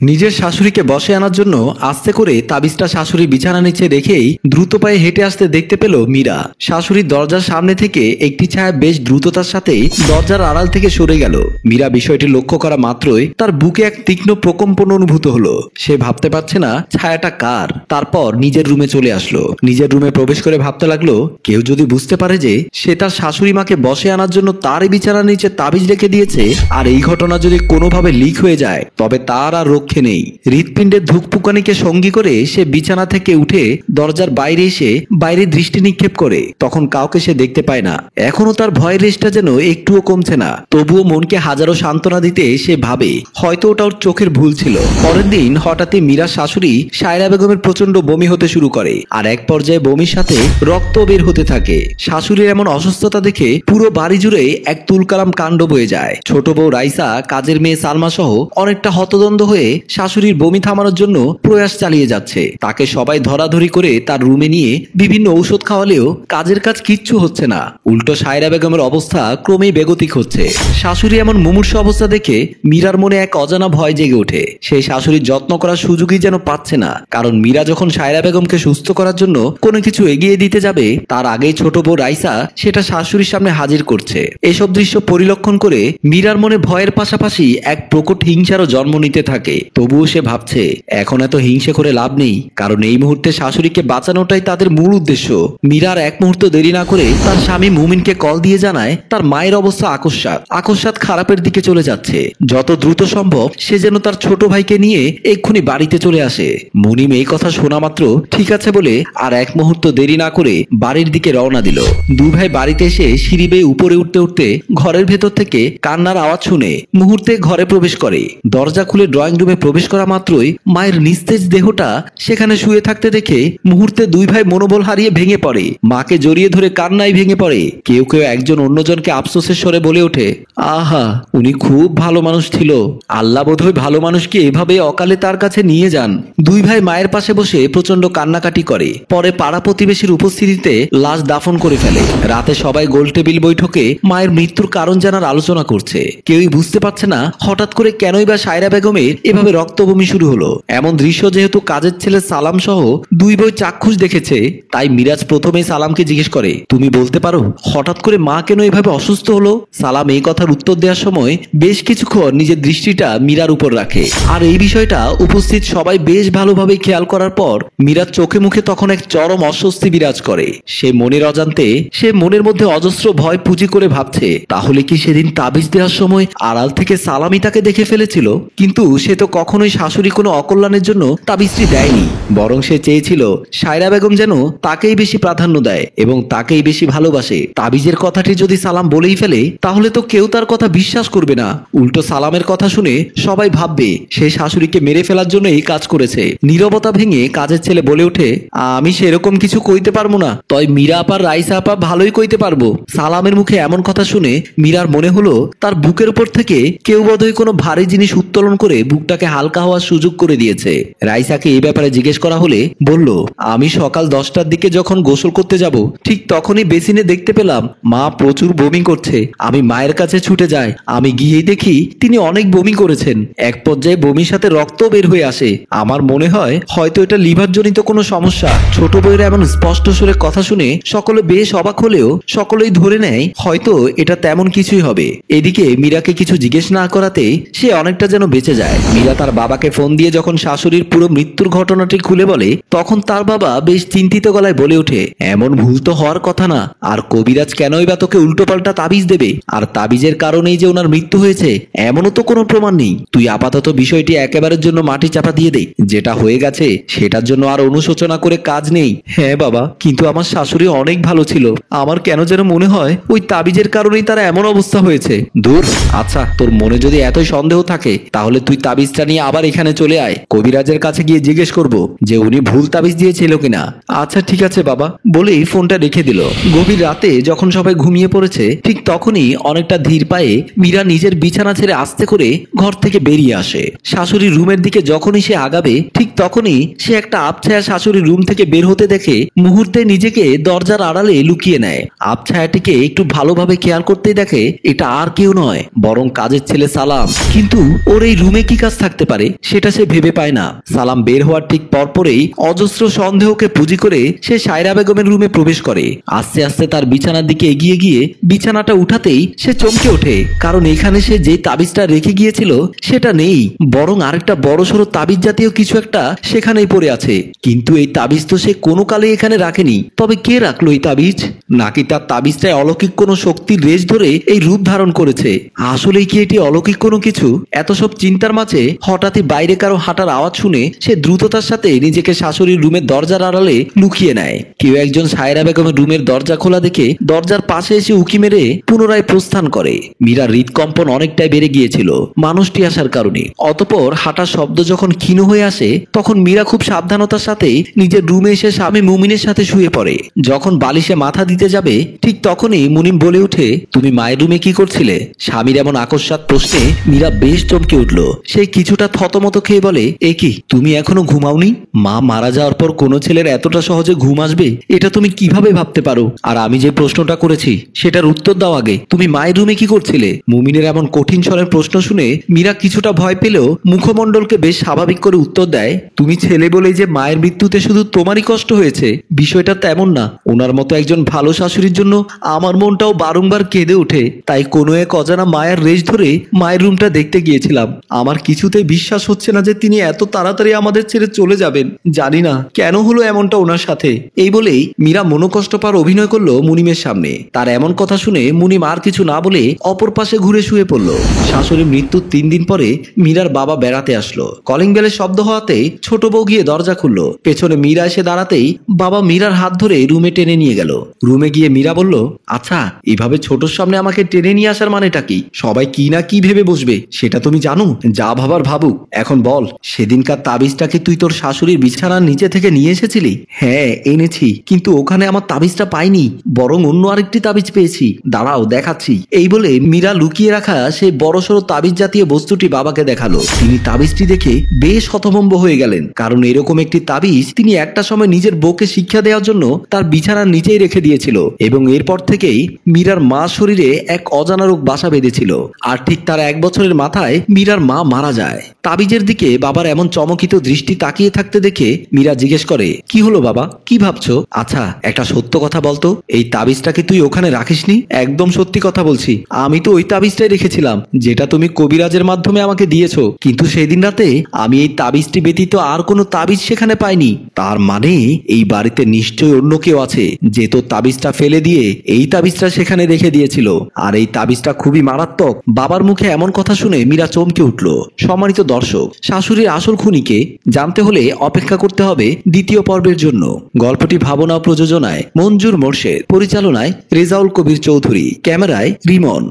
নিজের শাশুড়িকে বশে আনার জন্য আস্তে করে তাবিজটা শাশুড়ি বিছানা নিচে রেখেই দ্রুত পায়ে হেঁটে আসতে দেখতে পেল মীরা। শাশুড়ির দরজার সামনে থেকে একটি ছায়া বেশ দ্রুততার সাথে দরজার আড়াল থেকে সরে গেল। মীরা বিষয়টি লক্ষ্য করা মাত্রই তার বুকে এক তীক্ষ্ণ প্রকম্পন অনুভূত হলো। সে ভাবতে পারছে না ছায়াটা কার। তারপর নিজের রুমে চলে আসলো। নিজের রুমে প্রবেশ করে ভাবতে লাগলো, কেউ যদি বুঝতে পারে যে সে তার শাশুড়ি মাকে বশে আনার জন্য তারই বিছানার নিচে তাবিজ রেখে দিয়েছে, আর এই ঘটনা যদি কোনোভাবে লিক হয়ে যায়, তবে তার আর রক্ষে নেই। হৃৎপিণ্ডের ধুকপুকানিকে সঙ্গী করে সে বিছানা থেকে উঠে দরজার বাইরে এসে বাইরে দৃষ্টি নিক্ষেপ করে। তখন কাউকে সে দেখতে পায় না। এখনো তার ভয়ের রেশটা যেন একটুও কমছে না। তবুও মনকে হাজারো সান্ত্বনা দিতে সে ভাবে হয়তো ওটা ওর চোখের ভুল ছিল। পরের দিন হঠাৎই মীরার শাশুড়ি সায়রা বেগমের প্রচন্ড বমি হতে শুরু করে, আর এক পর্যায়ে বমির সাথে রক্ত বের হতে থাকে। শাশুড়ির এমন অসুস্থতা দেখে পুরো বাড়ি জুড়ে এক তুলকালাম কাণ্ড বয়ে যায়। ছোট বউ রাইসা, কাজের মেয়ে সালমা সহ অনেকটা হতদন্ত হয়ে শাশুড়ির বমি থামানোর জন্য প্রয়াস চালিয়ে যাচ্ছে। তাকে সবাই ধরাধরি করে তার রুমে নিয়ে বিভিন্ন ঔষধ খাওয়ালেও কাজের কাজ কিচ্ছু হচ্ছে না। উল্টো সায়রা বেগমের অবস্থা ক্রমেই বেগতিক হচ্ছে। শাশুড়ি এমন মুমূর্ষু অবস্থা দেখে মীরার মনে এক অজানা ভয় জেগে ওঠে। সেই শাশুড়ির যত্ন করার সুযোগই যেন পাচ্ছে না। কারণ মীরা যখন সায়রা বেগমকে সুস্থ করার জন্য কোনো কিছু এগিয়ে দিতে যাবে, তার আগেই ছোট বউ রাইসা সেটা শাশুড়ির সামনে হাজির করছে। এসব দৃশ্য পরিলক্ষণ করে মীরার মনে ভয়ের পাশাপাশি এক প্রকট হিংসারও জন্ম নিতে থাকে। তবুও সে ভাবছে এখন এত হিংসে করে লাভ নেই, কারণ এই মুহূর্তে শাশুড়িকে বাঁচানোটাই তাদের মূল উদ্দেশ্য। মীরার এক মুহূর্ত দেরি না করে তার স্বামী মুমিনকে কল দিয়ে জানায় তার মায়ের অবস্থা আকস্মাৎ খারাপের দিকে চলে যাচ্ছে। যত দ্রুত সম্ভব সে যেন তার ছোট ভাইকে নিয়ে এক্ষুনি বাড়িতে চলে আসে। মুনিম এই কথা শোনা মাত্র ঠিক আছে বলে আর এক মুহূর্ত দেরি না করে বাড়ির দিকে রওনা দিল। দুই ভাই বাড়িতে এসে সিঁড়ি বেয়ে উপরে উঠতে উঠতে ঘরের ভেতর থেকে কান্নার আওয়াজ শুনে মুহূর্তে ঘরে প্রবেশ করে। দরজা খুলে ড্রয়িং রুমে প্রবেশ করা মাত্রই মায়ের নিস্তেজ দেহটা সেখানে শুয়ে থাকতে দেখে মুহূর্তে দুই ভাই মনোবল হারিয়ে ভেঙে পড়ে। মাকে জড়িয়ে ধরে কান্নায় ভেঙে পড়ে। কেউ কেউ একজন অন্যজনকে আফসোসের স্বরে বলে ওঠে, আহা, উনি খুব ভালো মানুষ ছিল। আল্লাহ বোধহয় ভালো মানুষকে এভাবে অকালে তার কাছে নিয়ে যান। দুই ভাই মায়ের পাশে বসে প্রচন্ড কান্নাকাটি করে। পরে পাড়া প্রতিবেশীর উপস্থিতিতে লাশ দাফন করে ফেলে। রাতে সবাই গোল টেবিল বৈঠকে মায়ের মৃত্যুর কারণ জানার আলোচনা করছে। কেউই বুঝতে পারছে না হঠাৎ করে কেনই বা সায়রা বেগমের এভাবে রক্তবমি শুরু হলো। এমন দৃশ্য যেহেতু কাজের ছেলে সালাম সহ দুই বই চাক্ষুষ দেখেছে, তাই মিরাজ প্রথমে সালামকে জিজ্ঞেস করে, তুমি বলতে পারো হঠাৎ করে মা কেন এভাবে অসুস্থ হলো? সালাম এই কথার উত্তর দেওয়ার সময় বেশ কিছুক্ষণ নিজের দৃষ্টিটা মীরার উপর রাখে। আর এই বিষয়টা উপস্থিত সবাই বেশ ভালোভাবে খেয়াল করার পর মীরার চোখে মুখে তখন এক চরম অস্বস্তি বিরাজ করে। সে মনের অজান্তে সে মনের মধ্যে অজস্র ভয় পুঁজি করে ভাবছে, তাহলে কি সেদিন তাবিজ দেওয়ার সময় আড়াল থেকে সালামই তাকে দেখে ফেলেছিল? কিন্তু সে তো কখনোই শাশুড়ি কোনো অকল্যাণের জন্য তাবিজটি দেয়নি, বরং সে চেয়েছিল সায়রা বেগম যেন তাকেই বেশি প্রাধান্য দেয় এবং তাকেই বেশি ভালোবাসে। তাবিজের কথাটি যদি সালাম বলেই ফেলে, তাহলে তো কেউ তার কথা বিশ্বাস করবে না। উল্টো সালামের কথা শুনে সবাই ভাববে সে শাশুড়িকে মেরে ফেলার জন্য এই কাজ করেছে। নীরবতা ভেঙে কাজের ছেলে বলে ওঠে, আমি সেরকম কিছু কইতে পারবো না, তয় মীরা আপা রাইসা আপা ভালোই কইতে পারবো। সালামের মুখে এমন কথা শুনে মীরার মনে হলো তার বুকের উপর থেকে কেউ বোধহয় কোনো ভারী জিনিস উত্তোলন করে বুকটাকে হালকা হওয়ার সুযোগ করে দিয়েছে। রাইসাকে এই ব্যাপারে জিজ্ঞেস করা হলে বলল, আমি সকাল 10টার দিকে যখন গোসল করতে যাব, ঠিক তখনই বেসিনে দেখতে পেলাম মা প্রচুর বমি করছে। আমি মায়ের কাছে ছুটে যাই। আমি গিয়েই দেখি তিনি অনেক বমি করেছেন। এক পর্যায়ে বমির সাথে রক্ত বের হয়ে আসে। আমার মনে হয় হয়তো এটা লিভার জনিত কোনো সমস্যা। ছোট বউয়ের এমন স্পষ্ট সুরে কথা শুনে সকলে বেশ অবাক হলেও সকলেই ধরে নেয় হয়তো এটা তেমন কিছুই হবে। এদিকে মীরাকে কিছু জিজ্ঞেস না করাতে সে অনেকটা যেন বেঁচে যায়। মীরা তার বাবাকে ফোন দিয়ে যখন শাশুড়ির পুরো মৃত্যুর ঘটনাটি খুলে বলে, তখন তার বাবা বেশ চিন্তিত গলায় বলে ওঠে, এমন ভুল তো হওয়ার কথা না। আর কবিরাজ কেনই বা তোকে উল্টোপাল্টা তাবিজ দেবে? আর তাবিজের কারণেই যে ওনার মৃত্যু হয়েছে এমনও তো কোনো প্রমাণ নেই। তুই আপাতত বিষয়টি একেবারের জন্য মাটি চাপা দিয়ে দে। যেটা হয়ে গেছে সেটার জন্য আর অনুশোচনা করে কাজ নেই। হ্যাঁ বাবা, কিন্তু আমার শাশুড়ি অনেক ভালো ছিল। আমার কেন যেন মনে হয় ওই তাবিজের কারণেই তার এমন অবস্থা হয়েছে। দূর, আচ্ছা তোর মনে যদি এতই সন্দেহ থাকে তাহলে তুই তাবিজটা নিয়ে আবার এখানে চলে আয়। কবিরাজের কাছে গিয়ে জিজ্ঞেস করবো যে উনি ভুল তাবিজ দিয়েছিল কিনা। আচ্ছা ঠিক আছে বাবা বলেই ফোনটা রেখে দিল। গভীর রাতে যখন সবাই ঘুমিয়ে পড়েছে, ঠিক তখনই অনেকটা ধীর পায়ে মীরা নিজের বিছানা ছেড়ে আস্তে করে ঘর থেকে বেরিয়ে আসে। শাশুড়ির রুমের দিকে যখনই সে আগাবে, ঠিক তখনই সে একটা আবছায়া শাশুড়ির রুম থেকে বের হতে দেখে মুহূর্তে নিজেকে দরজার আড়ালে লুকিয়ে নেয়। আবছায়াটিকে একটু ভালোভাবে খেয়াল করতেই দেখে এটা আর কেউ নয় বরং কাজের ছেলে সালাম। কিন্তু ওর এই রুমে কি কাজ থাকতে পারে সেটা সে ভেবে পায় না। সালাম বের হওয়ার ঠিক পরপরেই অজস্র সন্দেহকে পুঁজি করে সে সায়রা বেগমের রুমে প্রবেশ করে। আস্তে আস্তে তার বিছানার দিকে এগিয়ে গিয়ে বিছানাটা উঠাতেই সে চমকে ওঠে, কারণ এখানে সে যে তাবিজটা রেখে গিয়েছিল সেটা নেই, বরং আরেকটা বড়সড় তাবিজ জাতীয় কিছু একটা সেখানেই পড়ে আছে। কিন্তু এই তাবিজ তো সে কোনো কালে এখানে রাখেনি। তবে কে রাখলো এই তাবিজ? নাকি তার তাবিজটায় অলৌকিক কোনো শক্তির রেশ ধরে এই রূপ ধারণ করেছে? আসলেই কি এটি অলৌকিক কোনো কিছু? এত সব চিন্তার মাঝে হঠাৎই বাইরে কারো হাঁটার আওয়াজ শুনে সে দ্রুততার সাথে নিজেকে শাশুড়ির রুমের দরজার আড়ালে লুকিয়ে নেয়। কেউ একজন সায়রা বেগমের রুমের দরজা খোলা দেখে দরজার পাশে এসে উকি মেরে পুনরায় প্রস্থান করে। মীরার হৃদকম্পন অনেকটাই বেড়ে গিয়েছিল মানুষটি আসার কারণে। অতঃপর হাঁটার শব্দ যখন ক্ষীণ হয়ে আসে তখন মীরা খুব সাবধানতার সাথে নিজের রুমে এসে স্বামী মুমিনের সাথে শুয়ে পড়ে। যখন বালিশে মাথা দিতে যাবে ঠিক তখনই মুনিম বলে উঠে, তুমি মায়ের রুমে কি করছিলে? স্বামীর এমন আকস্মাৎ প্রশ্নে মীরা বেশ চমকে উঠল। সে কিছুটা থতমত খেয়ে বলে, এ কি, তুমি এখনো ঘুমাওনি? মা মারা যাওয়ার পর কোনো ছেলের এতটা সহজে ঘুম আসবে এটা তুমি কিভাবে ভাবতে পারো? আর আমি যে প্রশ্নটা করেছি সেটার উত্তর দাও আগে, তুমি মায়ের রুমে কি করছিলে? মুমিনের এমন কঠিন স্বরের প্রশ্ন শুনে মীরা কিছুটা ভয় পেলেও মুখমণ্ডলকে বেশ স্বাভাবিক করে উত্তর দেয়, তুমি ছেলে বলেই যে মায়ের মৃত্যুতে শুধু তোমারই কষ্ট হয়েছে বিষয়টা তেমন না। ওনার মতো একজন ভালো শাশুড়ির জন্য আমার মনটাও বারংবার কেঁদে ওঠে। তাই কোনো এক অজানা মায়ের রেশ ধরে মায়ের রুমটা দেখতে গিয়েছিলাম। আমার কিছুতেই বিশ্বাস হচ্ছে না যে তিনি এত তাড়াতাড়ি আমাদের ছেড়ে চলে যাবেন। জানি না কেন হলো এমনটা ওনার সাথে। এই বলেই মীরা মনোকষ্ট পাওয়ার অভিনয় করলো মুনিমের সামনে। তার এমন কথা শুনে মুনিম আর কিছু না বলে অপর পাশে ঘুরে শুয়ে পড়ল। শাশুড়ির মৃত্যুর 3 দিন পরে মীরার বাবা বেড়াতে আসলো। কলিং বেলের শব্দ হওয়াতে ছোট বউ গিয়ে দরজা খুললো। পেছনে মীরা এসে দাঁড়াতেই বাবা মীরার হাত ধরে রুমে টেনে নিয়ে গেল। রুমে গিয়ে মীরা বলল, আচ্ছা এভাবে ছোটর সামনে আমাকে টেনে নিয়ে আসার মানেটা কি? সবাই কি না কি ভেবে বসবে সেটা তুমি জানো? যা ভাবার ভাবুক, এখন বল সেদিনকার তাবিজটাকে তুই তোর শাশুড়ির বিছানার নিচে থেকে নিয়ে এসেছিলি? হ্যাঁ এনেছি, কিন্তু ওখানে আমার তাবিজটা পাইনি, বরং অন্য আরেকটি তাবিজ পেয়েছি, দাঁড়াও দেখাচ্ছি। এই বলে মীরা লুকিয়ে রাখা সেই বড়সড় তাবিজ জাতীয় বস্তুটি বাবাকে দেখালো। তিনি তাবিজটি দেখে বেশ হতভম্ব হয়ে গেলেন, কারণ এরকম একটি তাবিজ তিনি একটা সময় নিজের বউকে শিক্ষা দেওয়ার জন্য তার বিছানার নিচেই রেখে দিয়েছিল। এবং এরপর থেকেই মীরার মা শরীরে এক অজানা রোগ বাসা বেঁধেছিল। আর ঠিক তার 1 বছরের মাথায় মীরার মা মারা যায়। তাবিজের দিকে বাবার এমন চমকিত দৃষ্টি তাকিয়ে থাকতে দেখে মীরা জিজ্ঞেস করে, কি হলো বাবা, কি ভাবছো? আচ্ছা একটা সত্য কথা বলতো, এই তাবিজটাকে তুই ওখানে রাখিসনি? একদম সত্যি কথা বলছি, আমি তো ওই তাবিজটাই রেখেছিলাম যেটা তুমি কবিরাজের মাধ্যমে আমাকে দিয়েছো। কিন্তু সেদিন রাতে আমি এই তাবিজটি ব্যতীত আর কোনো তাবিজ সেখানে পাইনি। তার মানে এই বাড়িতে নিশ্চয়ই অন্য কেউ আছে যে তোর তাবিজটা ফেলে দিয়ে এই তাবিজটা সেখানে রেখে দিয়েছিল। আর এই তাবিজটা খুবই মারাত্মক। বাবার মুখে এমন কথা শুনে মীরা চমকে উঠল। সম্মানিত দর্শক, শাশুড়ির আসল খুনিকে জানতে হলে অপেক্ষা করতে হবে 2য় পর্বের জন্য। গল্পটি ভাবনা ও প্রযোজনায় মঞ্জুর মোর্শেদ, পরিচালনায় রেজাউল কবির চৌধুরী, ক্যামেরায় রিমন।